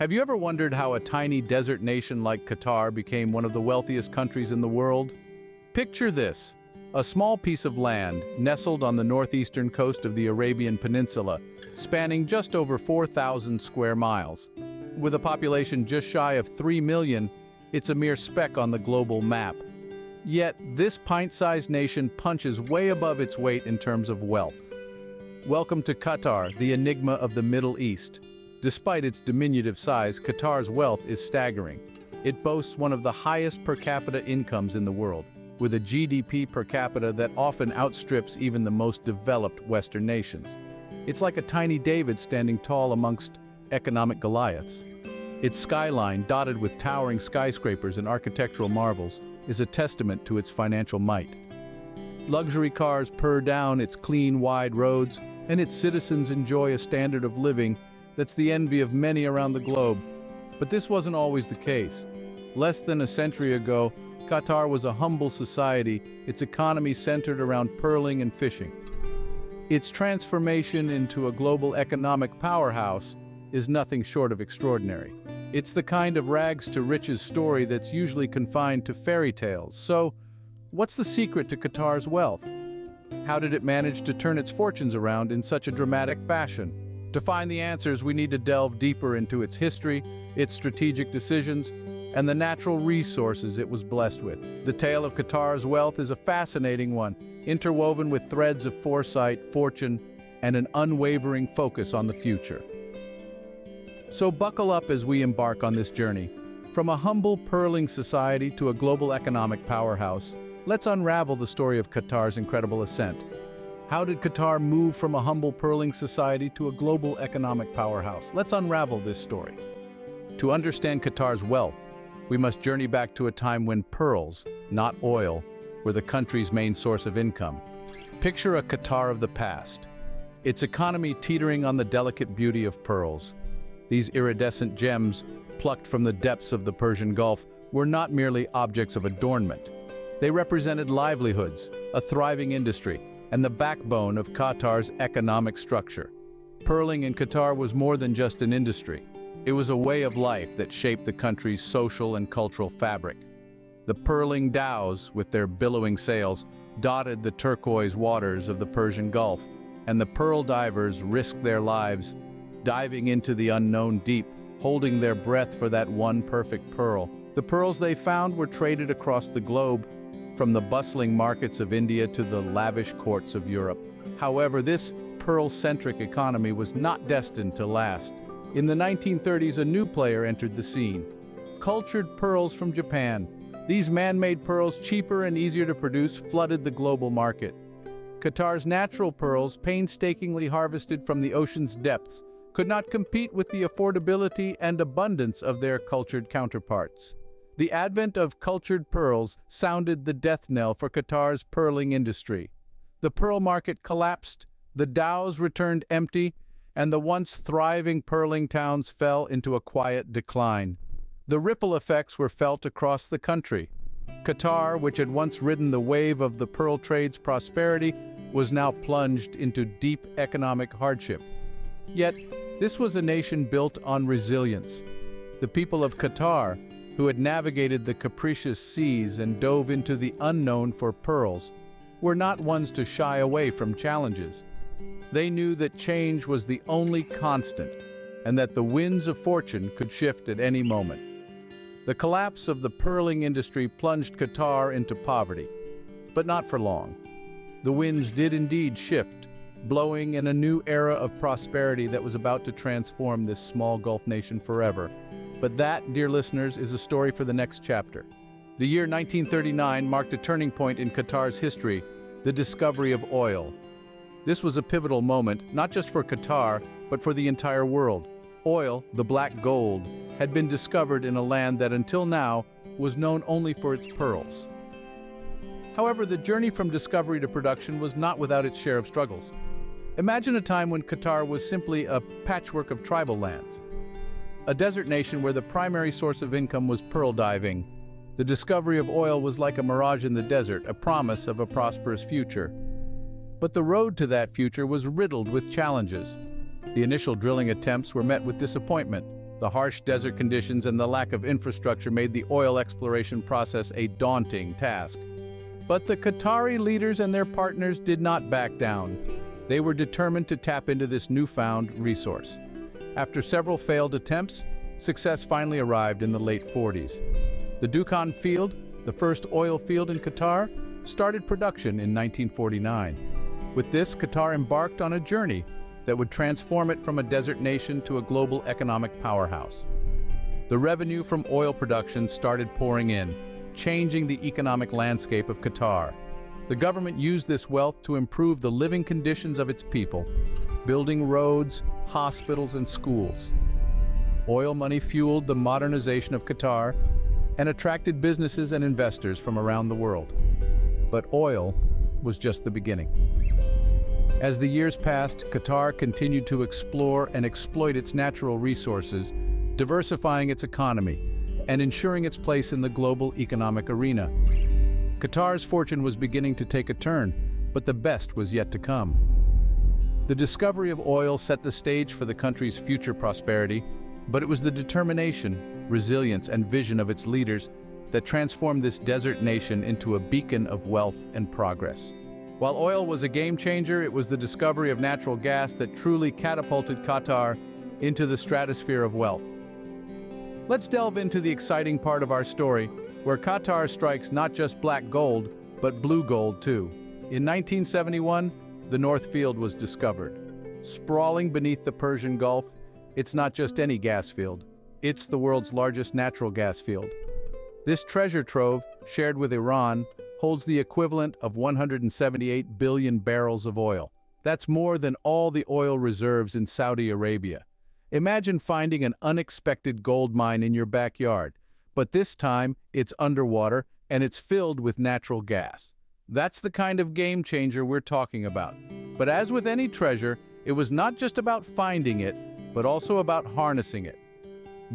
Have you ever wondered how a tiny desert nation like Qatar became one of the wealthiest countries in the world? Picture this, a small piece of land nestled on the northeastern coast of the Arabian Peninsula, spanning just over 4,000 square miles. With a population just shy of 3 million, it's a mere speck on the global map. Yet, this pint-sized nation punches way above its weight in terms of wealth. Welcome to Qatar, the enigma of the Middle East. Despite its diminutive size, Qatar's wealth is staggering. It boasts one of the highest per capita incomes in the world, with a GDP per capita that often outstrips even the most developed Western nations. It's like a tiny David standing tall amongst economic Goliaths. Its skyline, dotted with towering skyscrapers and architectural marvels, is a testament to its financial might. Luxury cars purr down its clean, wide roads, and its citizens enjoy a standard of living that's the envy of many around the globe. But this wasn't always the case. Less than a century ago, Qatar was a humble society, its economy centered around pearling and fishing. Its transformation into a global economic powerhouse is nothing short of extraordinary. It's the kind of rags to riches story that's usually confined to fairy tales. So, what's the secret to Qatar's wealth? How did it manage to turn its fortunes around in such a dramatic fashion? To find the answers, we need to delve deeper into its history, its strategic decisions, and the natural resources it was blessed with. The tale of Qatar's wealth is a fascinating one, interwoven with threads of foresight, fortune, and an unwavering focus on the future. So buckle up as we embark on this journey. From a humble pearling society to a global economic powerhouse, let's unravel the story of Qatar's incredible ascent. How did Qatar move from a humble pearling society to a global economic powerhouse? Let's unravel this story. To understand Qatar's wealth, we must journey back to a time when pearls, not oil, were the country's main source of income. Picture a Qatar of the past, its economy teetering on the delicate beauty of pearls. These iridescent gems, plucked from the depths of the Persian Gulf, were not merely objects of adornment. They represented livelihoods, a thriving industry, and the backbone of Qatar's economic structure. Pearling in Qatar was more than just an industry. It was a way of life that shaped the country's social and cultural fabric. The pearling dhows, with their billowing sails, dotted the turquoise waters of the Persian Gulf, and the pearl divers risked their lives, diving into the unknown deep, holding their breath for that one perfect pearl. The pearls they found were traded across the globe, from the bustling markets of India to the lavish courts of Europe. However, this pearl-centric economy was not destined to last. In the 1930s, a new player entered the scene: cultured pearls from Japan. These man-made pearls, cheaper and easier to produce, flooded the global market. Qatar's natural pearls, painstakingly harvested from the ocean's depths, could not compete with the affordability and abundance of their cultured counterparts. The advent of cultured pearls sounded the death knell for Qatar's pearling industry. The pearl market collapsed, the dhows returned empty, and the once thriving pearling towns fell into a quiet decline. The ripple effects were felt across the country. Qatar, which had once ridden the wave of the pearl trade's prosperity, was now plunged into deep economic hardship. Yet, this was a nation built on resilience. The people of Qatar, who had navigated the capricious seas and dove into the unknown for pearls, were not ones to shy away from challenges. They knew that change was the only constant, and that the winds of fortune could shift at any moment. The collapse of the pearling industry plunged Qatar into poverty, but not for long. The winds did indeed shift, blowing in a new era of prosperity that was about to transform this small Gulf nation forever. But that, dear listeners, is a story for the next chapter. The year 1939 marked a turning point in Qatar's history, the discovery of oil. This was a pivotal moment, not just for Qatar, but for the entire world. Oil, the black gold, had been discovered in a land that until now was known only for its pearls. However, the journey from discovery to production was not without its share of struggles. Imagine a time when Qatar was simply a patchwork of tribal lands. A desert nation where the primary source of income was pearl diving. The discovery of oil was like a mirage in the desert, a promise of a prosperous future. But the road to that future was riddled with challenges. The initial drilling attempts were met with disappointment. The harsh desert conditions and the lack of infrastructure made the oil exploration process a daunting task. But the Qatari leaders and their partners did not back down. They were determined to tap into this newfound resource. After several failed attempts, success finally arrived in the late 40s. The Dukhan field, the first oil field in Qatar, started production in 1949. With this, Qatar embarked on a journey that would transform it from a desert nation to a global economic powerhouse. The revenue from oil production started pouring in, changing the economic landscape of Qatar. The government used this wealth to improve the living conditions of its people, building roads, hospitals, and schools. Oil money fueled the modernization of Qatar and attracted businesses and investors from around the world. But oil was just the beginning. As the years passed, Qatar continued to explore and exploit its natural resources, diversifying its economy and ensuring its place in the global economic arena. Qatar's fortune was beginning to take a turn, but the best was yet to come. The discovery of oil set the stage for the country's future prosperity, but it was the determination, resilience, and vision of its leaders that transformed this desert nation into a beacon of wealth and progress. While oil was a game changer, it was the discovery of natural gas that truly catapulted Qatar into the stratosphere of wealth. Let's delve into the exciting part of our story, where Qatar strikes not just black gold, but blue gold too. In 1971, the North Field was discovered. Sprawling beneath the Persian Gulf, it's not just any gas field. It's the world's largest natural gas field. This treasure trove, shared with Iran, holds the equivalent of 178 billion barrels of oil. That's more than all the oil reserves in Saudi Arabia. Imagine finding an unexpected gold mine in your backyard, but this time it's underwater and it's filled with natural gas. That's the kind of game changer we're talking about. But as with any treasure, it was not just about finding it, but also about harnessing it.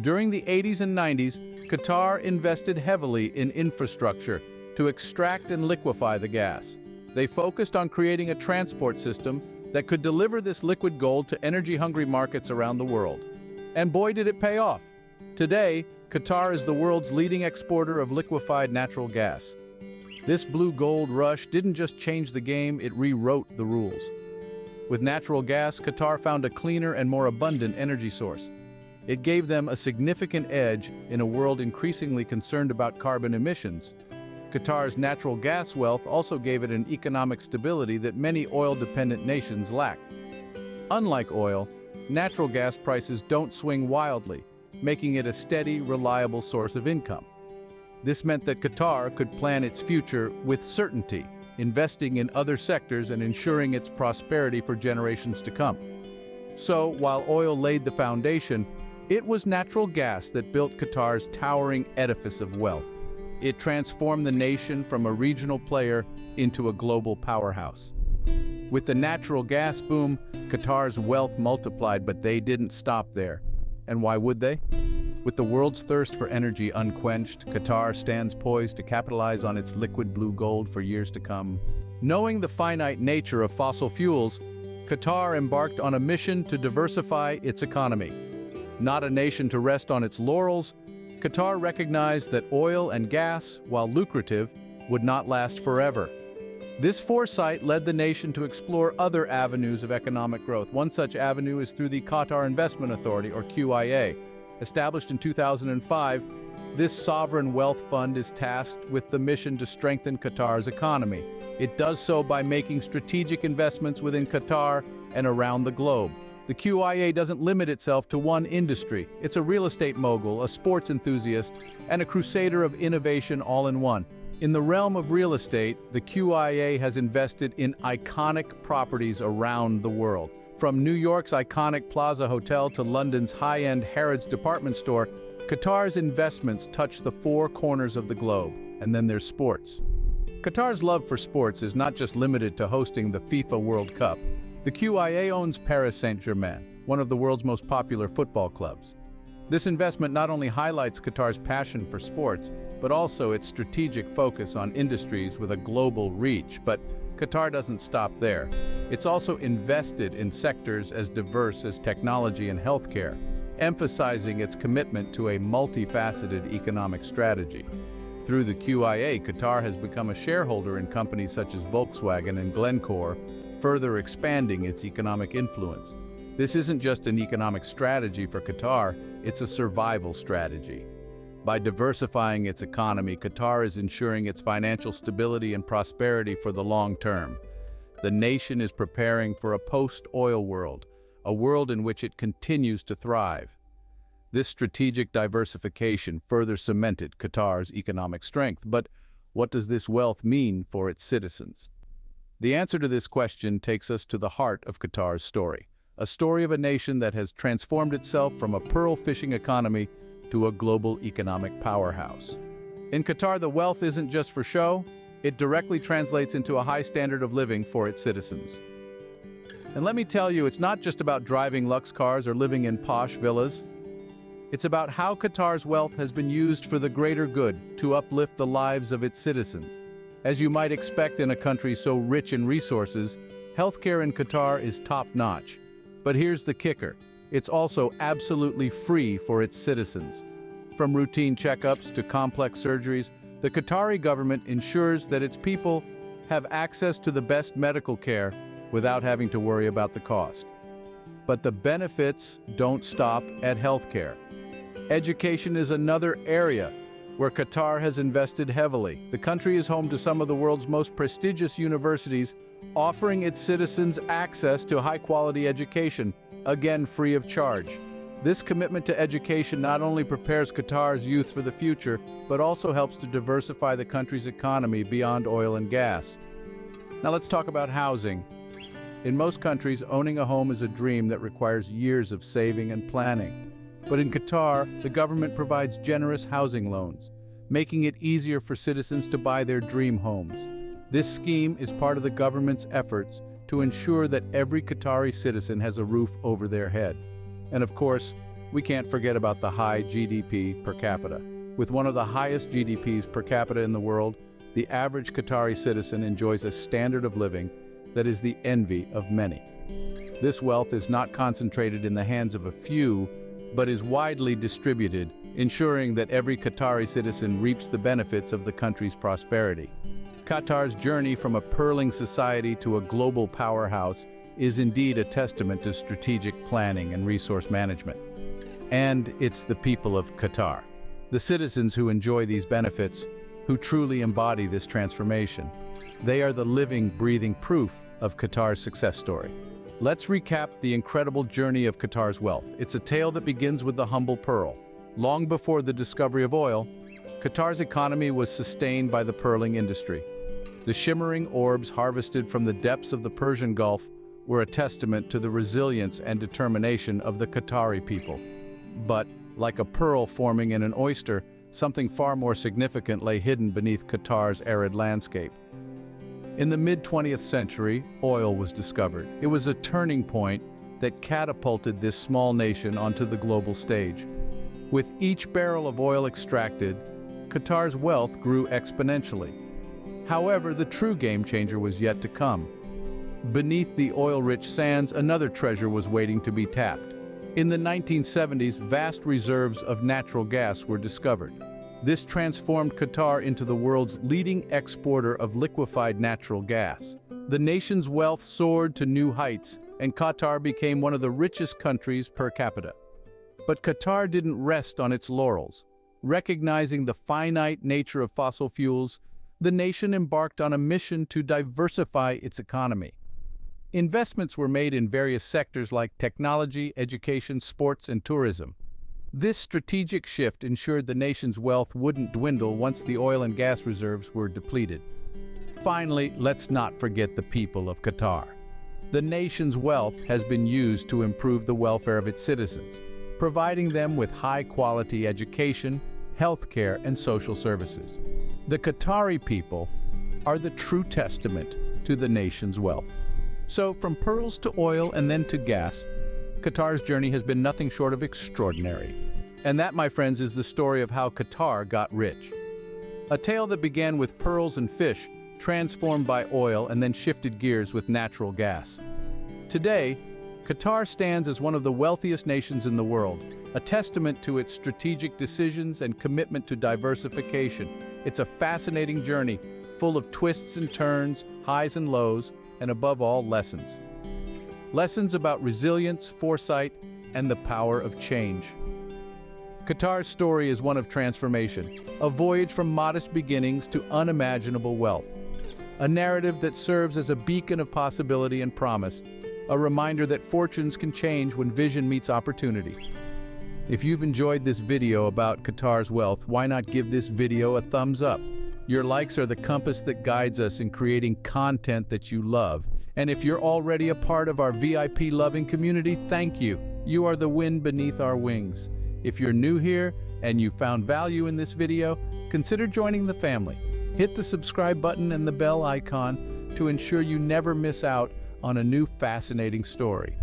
During the 80s and 90s, Qatar invested heavily in infrastructure to extract and liquefy the gas. They focused on creating a transport system that could deliver this liquid gold to energy-hungry markets around the world. And boy, did it pay off. Today, Qatar is the world's leading exporter of liquefied natural gas. This blue gold rush didn't just change the game, it rewrote the rules. With natural gas, Qatar found a cleaner and more abundant energy source. It gave them a significant edge in a world increasingly concerned about carbon emissions. Qatar's natural gas wealth also gave it an economic stability that many oil-dependent nations lack. Unlike oil, natural gas prices don't swing wildly, making it a steady, reliable source of income. This meant that Qatar could plan its future with certainty, investing in other sectors and ensuring its prosperity for generations to come. So, while oil laid the foundation, it was natural gas that built Qatar's towering edifice of wealth. It transformed the nation from a regional player into a global powerhouse. With the natural gas boom, Qatar's wealth multiplied, but they didn't stop there. And why would they? With the world's thirst for energy unquenched, Qatar stands poised to capitalize on its liquid blue gold for years to come. Knowing the finite nature of fossil fuels, Qatar embarked on a mission to diversify its economy. Not a nation to rest on its laurels, Qatar recognized that oil and gas, while lucrative, would not last forever. This foresight led the nation to explore other avenues of economic growth. One such avenue is through the Qatar Investment Authority, or QIA. Established in 2005, this sovereign wealth fund is tasked with the mission to strengthen Qatar's economy. It does so by making strategic investments within Qatar and around the globe. The QIA doesn't limit itself to one industry. It's a real estate mogul, a sports enthusiast, and a crusader of innovation all in one. In the realm of real estate, the QIA has invested in iconic properties around the world. From New York's iconic Plaza Hotel to London's high-end Harrods department store, Qatar's investments touch the four corners of the globe. And then there's sports. Qatar's love for sports is not just limited to hosting the FIFA World Cup. The QIA owns Paris Saint-Germain, one of the world's most popular football clubs. This investment not only highlights Qatar's passion for sports, but also its strategic focus on industries with a global reach. But Qatar doesn't stop there. It's also invested in sectors as diverse as technology and healthcare. emphasizing its commitment to a multifaceted economic strategy. Through the QIA, Qatar has become a shareholder in companies such as Volkswagen and Glencore, further expanding its economic influence. This isn't just an economic strategy for Qatar, it's a survival strategy. By diversifying its economy, Qatar is ensuring its financial stability and prosperity for the long term. The nation is preparing for a post-oil world, a world in which it continues to thrive. This strategic diversification further cemented Qatar's economic strength. But what does this wealth mean for its citizens? The answer to this question takes us to the heart of Qatar's story, a story of a nation that has transformed itself from a pearl fishing economy to a global economic powerhouse. In Qatar, the wealth isn't just for show, it directly translates into a high standard of living for its citizens. And let me tell you, it's not just about driving luxe cars or living in posh villas. It's about how Qatar's wealth has been used for the greater good to uplift the lives of its citizens. As you might expect in a country so rich in resources, healthcare in Qatar is top-notch. But here's the kicker. It's also absolutely free for its citizens. From routine checkups to complex surgeries, the Qatari government ensures that its people have access to the best medical care without having to worry about the cost. But the benefits don't stop at healthcare. Education is another area where Qatar has invested heavily. The country is home to some of the world's most prestigious universities, offering its citizens access to high-quality education, again free of charge. This commitment to education not only prepares Qatar's youth for the future, but also helps to diversify the country's economy beyond oil and gas. Now let's talk about housing. In most countries, owning a home is a dream that requires years of saving and planning. But in Qatar, the government provides generous housing loans, making it easier for citizens to buy their dream homes. This scheme is part of the government's efforts to ensure that every Qatari citizen has a roof over their head. And of course, we can't forget about the high GDP per capita. With one of the highest GDPs per capita in the world, the average Qatari citizen enjoys a standard of living that is the envy of many. This wealth is not concentrated in the hands of a few, but is widely distributed, ensuring that every Qatari citizen reaps the benefits of the country's prosperity. Qatar's journey from a pearling society to a global powerhouse is indeed a testament to strategic planning and resource management. And it's the people of Qatar, the citizens who enjoy these benefits, who truly embody this transformation. They are the living, breathing proof of Qatar's success story. Let's recap the incredible journey of Qatar's wealth. It's a tale that begins with the humble pearl. Long before the discovery of oil, Qatar's economy was sustained by the pearling industry. The shimmering orbs harvested from the depths of the Persian Gulf were a testament to the resilience and determination of the Qatari people. But, like a pearl forming in an oyster, something far more significant lay hidden beneath Qatar's arid landscape. In the mid-20th century, oil was discovered. It was a turning point that catapulted this small nation onto the global stage. With each barrel of oil extracted, Qatar's wealth grew exponentially. However, the true game-changer was yet to come. Beneath the oil-rich sands, another treasure was waiting to be tapped. In the 1970s, vast reserves of natural gas were discovered. This transformed Qatar into the world's leading exporter of liquefied natural gas. The nation's wealth soared to new heights, and Qatar became one of the richest countries per capita. But Qatar didn't rest on its laurels. Recognizing the finite nature of fossil fuels, the nation embarked on a mission to diversify its economy. Investments were made in various sectors like technology, education, sports, and tourism. This strategic shift ensured the nation's wealth wouldn't dwindle once the oil and gas reserves were depleted. Finally, let's not forget the people of Qatar. The nation's wealth has been used to improve the welfare of its citizens, providing them with high-quality education, healthcare, and social services. The Qatari people are the true testament to the nation's wealth. So, from pearls to oil and then to gas, Qatar's journey has been nothing short of extraordinary. And that, my friends, is the story of how Qatar got rich. A tale that began with pearls and fish, transformed by oil, and then shifted gears with natural gas. Today, Qatar stands as one of the wealthiest nations in the world, a testament to its strategic decisions and commitment to diversification. It's a fascinating journey, full of twists and turns, highs and lows, and above all, lessons. Lessons about resilience, foresight, and the power of change. Qatar's story is one of transformation, a voyage from modest beginnings to unimaginable wealth. A narrative that serves as a beacon of possibility and promise, a reminder that fortunes can change when vision meets opportunity. If you've enjoyed this video about Qatar's wealth, why not give this video a thumbs up? Your likes are the compass that guides us in creating content that you love. And if you're already a part of our VIP loving community, thank you. You are the wind beneath our wings. If you're new here and you found value in this video, consider joining the family. Hit the subscribe button and the bell icon to ensure you never miss out on a new fascinating story.